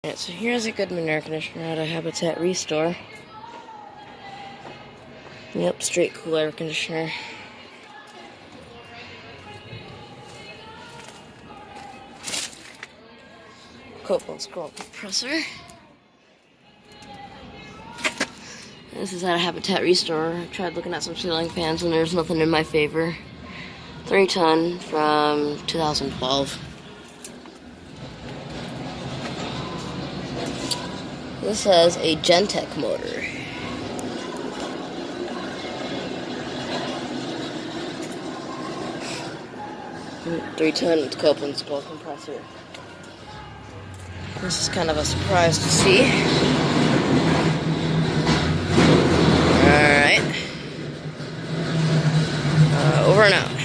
Alright, so here's a Goodman air conditioner at a Habitat Restore. Yep, straight cool air conditioner. Copeland scroll compressor. This is at a Habitat Restore. I tried looking at some ceiling fans and there's nothing in my favor. 3-ton from 2012. This has a Gentech motor. Three-ton with Copeland scroll compressor. This is kind of a surprise to see. Alright. Over and out.